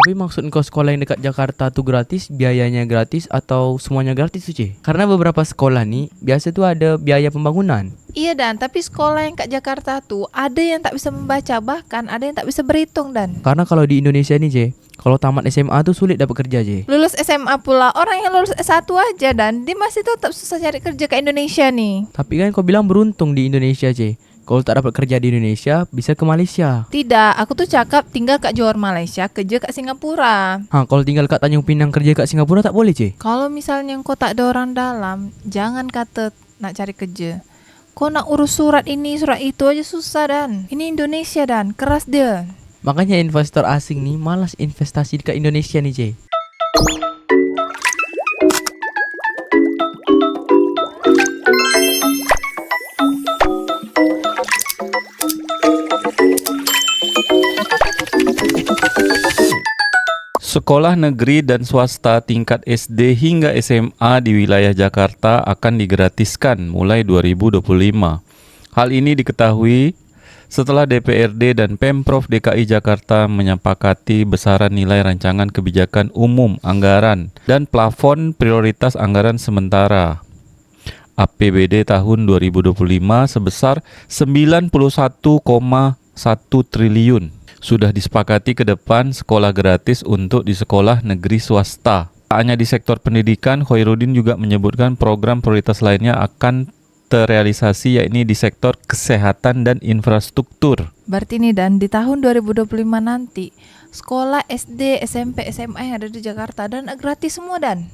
Tapi maksud engkau sekolah yang dekat Jakarta tuh gratis, biayanya gratis atau semuanya gratis tuh, Ce? Karena beberapa sekolah nih biasa tuh ada biaya pembangunan. Iya Dan, tapi sekolah yang kat Jakarta tuh ada yang tak bisa membaca, bahkan ada yang tak bisa berhitung Dan. Karena kalau di Indonesia nih, Ce, kalau tamat SMA tuh sulit dapat kerja, Ce. Lulus SMA pula, orang yang lulus S1 aja Dan, dia masih tetap susah cari kerja ke Indonesia nih. Tapi kan kau bilang beruntung di Indonesia, Ce. Kalau tak dapat kerja di Indonesia, bisa ke Malaysia. Tidak, aku tuh cakap tinggal kat Johor Malaysia, kerja kat Singapura. Kalau tinggal kat Tanjung Pinang kerja kat Singapura tak boleh, Ce? Kalau misalnya kau tak ada orang dalam, jangan kata nak cari kerja. Kau nak urus surat ini, surat itu aja susah Dan. Ini Indonesia Dan, keras dia. Makanya investor asing nih malas investasi dekat Indonesia nih, Ce. Sekolah negeri dan swasta tingkat SD hingga SMA di wilayah Jakarta akan digratiskan mulai 2025. Hal ini diketahui setelah DPRD dan Pemprov DKI Jakarta menyepakati besaran nilai rancangan kebijakan umum anggaran dan plafon prioritas anggaran sementara APBD tahun 2025 sebesar 91,1 triliun. Sudah disepakati ke depan sekolah gratis untuk di sekolah negeri swasta. Tak hanya di sektor pendidikan, Khairuddin juga menyebutkan program prioritas lainnya akan terrealisasi, yakni di sektor kesehatan dan infrastruktur. Berarti nih Dan, di tahun 2025 nanti, sekolah SD, SMP, SMA yang ada di Jakarta Dan gratis semua Dan.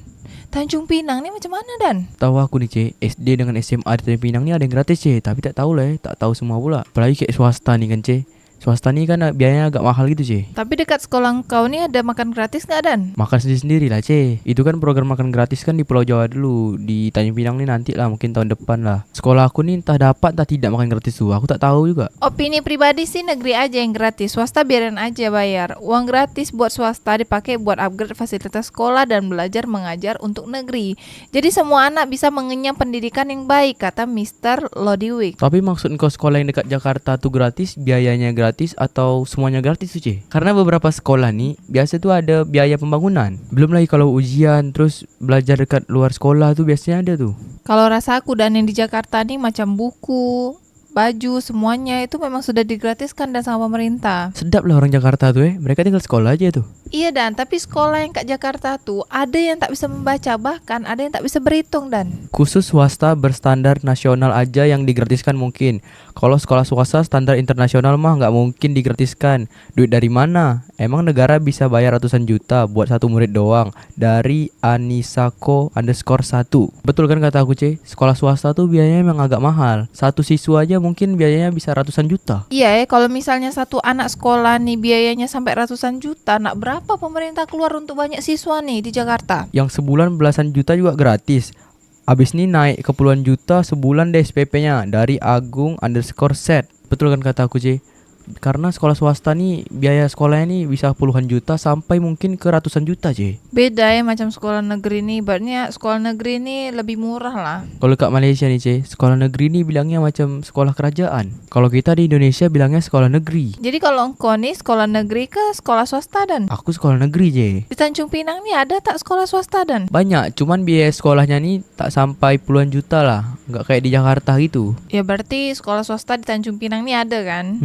Tanjung Pinang nih macam mana Dan? Tahu aku nih, Ce, SD dengan SMA di Tanjung Pinang nih ada yang gratis, Ce. Tapi tak tahu lah, tak tahu semua pula. Apalagi kayak swasta nih kan, Ce. Swasta nih kan biayanya agak mahal gitu, Ce. Tapi dekat sekolah engkau nih ada makan gratis nggak Dan? Makan sendiri-sendiri lah, Ce. Itu kan program makan gratis kan di Pulau Jawa dulu. Di Tanjung Pinang nih nanti lah, mungkin tahun depan lah. Sekolah aku nih entah dapat entah tidak makan gratis tuh. Aku tak tahu juga. Opini pribadi sih negeri aja yang gratis, swasta biarin aja bayar. Uang gratis buat swasta dipakai buat upgrade fasilitas sekolah dan belajar mengajar untuk negeri. Jadi semua anak bisa mengenyam pendidikan yang baik, kata Mr. Lodiwik. Tapi maksud engkau sekolah yang dekat Jakarta tuh gratis, biayanya gratis atau semuanya gratis tuh, Ce? Karena beberapa sekolah nih biasa tuh ada biaya pembangunan. Belum lagi kalau ujian terus belajar dekat luar sekolah tuh biasanya ada tuh. Kalau rasa aku Dan yang di Jakarta nih macam buku, baju, semuanya itu memang sudah digratiskan dan sama pemerintah. Sedap lah orang Jakarta tuh, mereka tinggal sekolah aja tuh. Iya Dan, tapi sekolah yang kat Jakarta tuh ada yang tak bisa membaca, bahkan ada yang tak bisa berhitung Dan. Khusus swasta berstandar nasional aja yang digratiskan mungkin. Kalau sekolah swasta standar internasional mah nggak mungkin digratiskan. Duit dari mana? Emang negara bisa bayar ratusan juta buat satu murid doang? Dari Anisako_1. Betul kan kata aku, Ce? Sekolah swasta tuh biayanya memang agak mahal. Satu siswa aja mungkin biayanya bisa ratusan juta. Iya kalau misalnya satu anak sekolah nih biayanya sampai ratusan juta, nak berapa pemerintah keluar untuk banyak siswa nih di Jakarta? Yang sebulan belasan juta juga gratis. Abis ini naik ke puluhan juta sebulan deh SPP-nya dari Agung_set. Betul kan kata aku, Ce? Karena sekolah swasta nih biaya sekolahnya nih bisa puluhan juta sampai mungkin ke ratusan juta, Ce. Beda ya macam sekolah negeri nih, ibaratnya sekolah negeri nih lebih murah lah. Kalau kat Malaysia nih, Ce, sekolah negeri nih bilangnya macam sekolah kerajaan. Kalau kita di Indonesia bilangnya sekolah negeri. Jadi kalau engkau nih sekolah negeri ke sekolah swasta Dan? Aku sekolah negeri, Ce. Di Tanjung Pinang nih ada tak sekolah swasta Dan? Banyak, cuman biaya sekolahnya nih tak sampai puluhan juta lah. Nggak kayak di Jakarta gitu. Ya berarti sekolah swasta di Tanjung Pinang nih ada kan?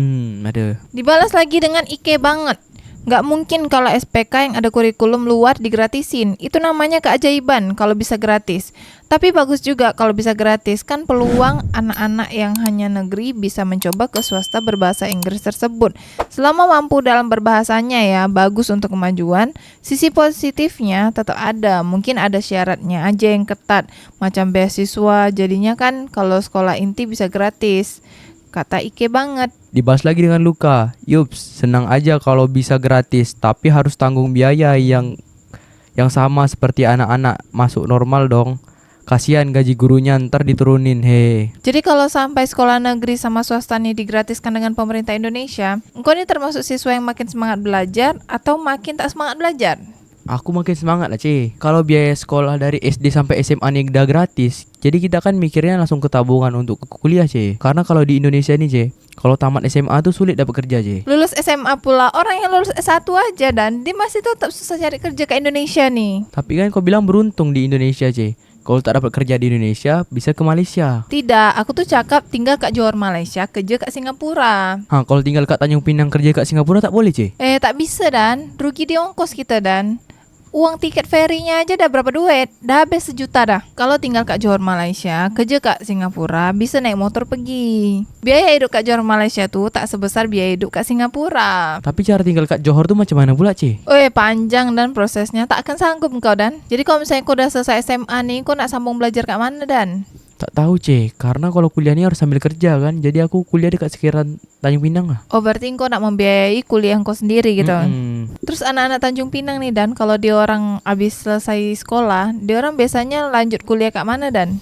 Ada. Dibalas lagi dengan Ike banget. Nggak mungkin kalau SPK yang ada kurikulum luar digratisin. Itu namanya keajaiban kalau bisa gratis. Tapi bagus juga kalau bisa gratis. Kan peluang anak-anak yang hanya negeri bisa mencoba ke swasta berbahasa Inggris tersebut. Selama mampu dalam berbahasanya ya, bagus untuk kemajuan. Sisi positifnya tetap ada. Mungkin ada syaratnya aja yang ketat. Macam beasiswa, jadinya kan kalau sekolah inti bisa gratis. Kata Ike banget. Dibahas lagi dengan Luka. Yups, senang aja kalau bisa gratis, tapi harus tanggung biaya yang sama seperti anak-anak masuk normal dong. Kasihan gaji gurunya ntar diturunin, he. Jadi kalau sampai sekolah negeri sama swasta nih digratiskan dengan pemerintah Indonesia, engkau ini termasuk siswa yang makin semangat belajar atau makin tak semangat belajar? Aku makin semangat lah C. Kalau biaya sekolah dari SD sampai SMA nih udah gratis, jadi kita kan mikirnya langsung ke tabungan untuk ke kuliah C. Karena kalau di Indonesia nih C, kalau tamat SMA tuh sulit dapat kerja C. Lulus SMA pula, orang yang lulus S1 aja dan dia masih tetap susah cari kerja ke Indonesia nih. Tapi kan kau bilang beruntung di Indonesia C. Kalau tak dapat kerja di Indonesia, bisa ke Malaysia. Tidak, aku tuh cakap tinggal kat Johor Malaysia, kerja kat Singapura. Kalau tinggal kat Tanjung Pinang kerja kat Singapura tak boleh C. Tak bisa dan, rugi di ongkos kita dan. Uang tiket ferinya aja dah berapa duit? Dah habis 1 juta dah. Kalau tinggal kat Johor Malaysia, kerja kat Singapura, bisa naik motor pergi. Biaya hidup kat Johor Malaysia tuh tak sebesar biaya hidup kat Singapura. Tapi cara tinggal kat Johor tuh macam mana pula C? Panjang dan prosesnya tak akan sanggup kau dan. Jadi kalau misalnya kau dah selesai SMA nih, kau nak sambung belajar kat mana dan? Tak tahu C, karena kalau kuliah ni harus sambil kerja kan. Jadi aku kuliah dekat sekitaran Tanjung Pinang lah. Oh berarti kau nak membiayai kuliah kau sendiri gitu. Terus anak-anak Tanjung Pinang nih dan, kalau dia orang habis selesai sekolah, dia orang biasanya lanjut kuliah kat mana dan?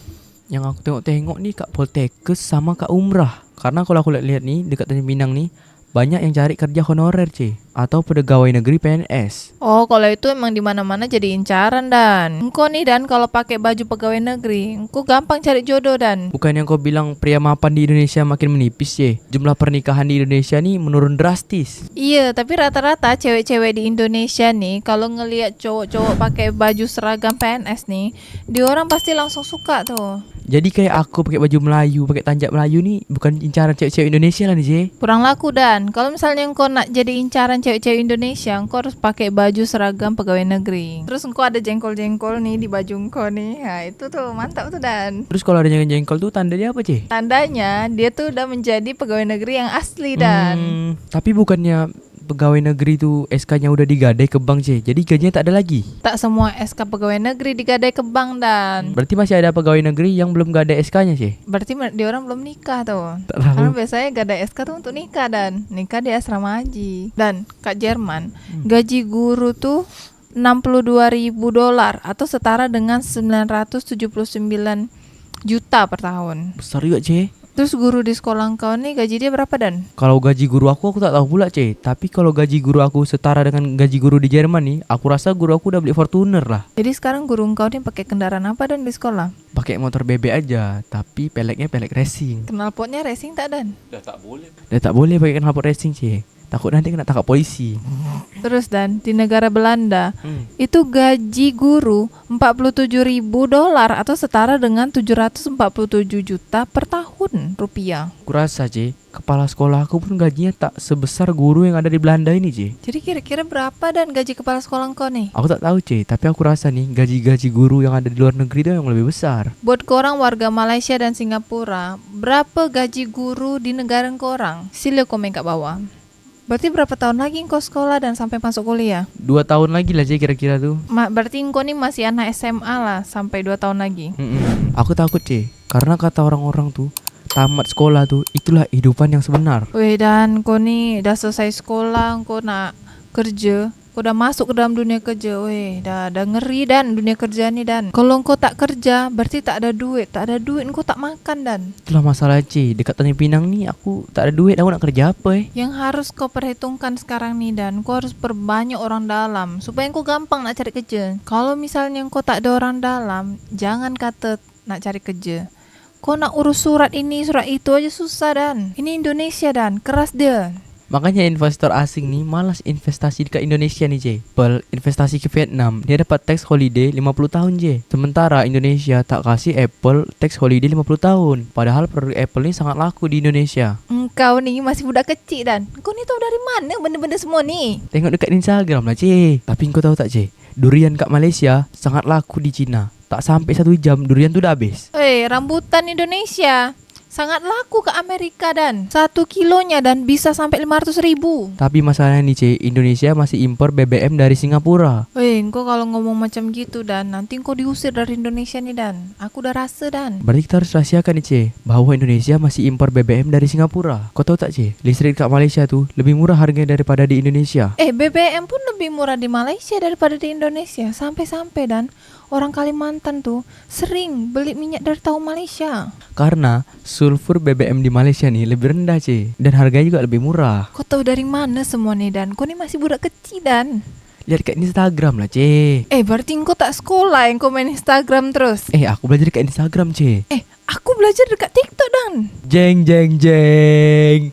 Yang aku tengok-tengok nih Kak Poltekkes sama Kak Umrah. Karena kalau aku lihat nih dekat Tanjung Pinang nih, banyak yang cari kerja honorer C, atau pegawai negeri PNS. Oh kalau itu emang di mana-mana jadi incaran dan. Engkau nih dan kalau pakai baju pegawai negeri, engkau gampang cari jodoh dan. Bukan yang kau bilang pria mapan di Indonesia makin menipis C. Jumlah pernikahan di Indonesia nih menurun drastis. Iya, tapi rata-rata cewek-cewek di Indonesia nih kalau ngelihat cowok-cowok pakai baju seragam PNS nih, dia orang pasti langsung suka tuh. Jadi kayak aku pakai baju Melayu, pakai tanjak Melayu nih bukan incaran cewek-cewek Indonesia lah nih C. Kurang laku dan. Kalau misalnya engkau nak jadi incaran cewek-cewek Indonesia, engkau harus pakai baju seragam pegawai negeri. Terus engkau ada jengkol-jengkol nih di baju engkau nih. Nah, itu tuh mantap tuh dan. Terus kalau ada yang jengkol tuh tanda dia apa C? Tandanya dia tuh udah menjadi pegawai negeri yang asli dan. Tapi bukannya pegawai negeri tuh SK-nya udah digadai ke bank C, jadi gajinya tak ada lagi. Tak semua SK pegawai negeri digadai ke bank dan. Berarti masih ada pegawai negeri yang belum gadai SK-nya C. Berarti dia orang belum nikah tuh. Tak tahu. Karena biasanya gadai SK tuh untuk nikah dan nikah di asrama haji. Dan Kak Jerman, gaji guru tuh $62.000 atau setara dengan 979 juta per tahun. Besar juga C. Terus guru di sekolah engkau nih gaji dia berapa dan? Kalau gaji guru aku tak tahu pula C. Tapi kalau gaji guru aku setara dengan gaji guru di Jerman nih, aku rasa guru aku udah beli Fortuner lah. Jadi sekarang guru engkau nih pakai kendaraan apa dan di sekolah? Pakai motor bebek aja, tapi peleknya pelek racing. Knalpotnya racing tak dan? Dah tak boleh. Dah tak boleh pakai knalpot racing C. Takut nanti kena tangkap polisi. Terus dan di negara Belanda itu gaji guru $47.000 atau setara dengan 747 juta per tahun rupiah. Kurasa C, kepala sekolah aku pun gajinya tak sebesar guru yang ada di Belanda ini C. Jadi kira-kira berapa dan gaji kepala sekolah engkau nih? Aku tak tahu C, tapi aku rasa nih gaji-gaji guru yang ada di luar negeri itu yang lebih besar. Buat korang warga Malaysia dan Singapura, berapa gaji guru di negara korang? Sila komen kat bawah. Berarti berapa tahun lagi engkau sekolah dan sampai masuk kuliah? 2 tahun lagi lah C kira-kira tuh. Berarti engkau nih masih anak SMA lah sampai 2 tahun lagi. Aku takut C, karena kata orang-orang tuh tamat sekolah tuh itulah kehidupan yang sebenar. Weh dan kau nih dah selesai sekolah, engkau nak kerja, kau dah masuk ke dalam dunia kerja. Weh dah ngeri dan dunia kerja nih dan. Kalau engkau tak kerja berarti tak ada duit engkau tak makan dan. Itulah masalah C, dekat Tanjung Pinang nih aku tak ada duit, aku nak kerja apa Yang harus kau perhitungkan sekarang nih dan, kau harus perbanyak orang dalam supaya kau gampang nak cari kerja. Kalau misalnya kau tak ada orang dalam, jangan kata nak cari kerja. Kau nak urus surat ini surat itu aja susah dan. Ini Indonesia dan, keras dia. Makanya investor asing nih malas investasi ke Indonesia nih C. Apple investasi ke Vietnam, dia dapat tax holiday 50 tahun C. Sementara Indonesia tak kasih Apple tax holiday 50 tahun. Padahal produk Apple nih sangat laku di Indonesia. Engkau nih masih budak kecil dan. Kau nih tahu dari mana benda-benda semua nih? Tengok dekat Instagram lah C. Tapi kau tahu tak C, durian kat Malaysia sangat laku di Cina. Tak sampai 1 jam durian tuh udah habis. Rambutan Indonesia sangat laku ke Amerika dan 1 kilonya dan bisa sampai 500.000. Tapi masalahnya nih C, Indonesia masih impor BBM dari Singapura. Engkau kalau ngomong macam gitu dan, nanti engkau diusir dari Indonesia nih dan. Aku udah rasa dan. Berarti kita harus rahasiakan nih C, bahwa Indonesia masih impor BBM dari Singapura. Kau tahu tak C, listrik kat Malaysia tuh lebih murah harganya daripada di Indonesia. BBM pun lebih murah di Malaysia daripada di Indonesia. Sampai-sampai dan orang Kalimantan tuh sering beli minyak dari tahu Malaysia. Karena sulfur BBM di Malaysia nih lebih rendah C, dan harganya juga lebih murah. Kau tahu dari mana semua nih dan? Kau nih masih budak kecil dan. Lihat ke Instagram lah, C. Berarti engkau tak sekolah yang kau main Instagram terus. Aku belajar ke Instagram, C. Aku belajar dekat TikTok dan. Jeng jeng jeng.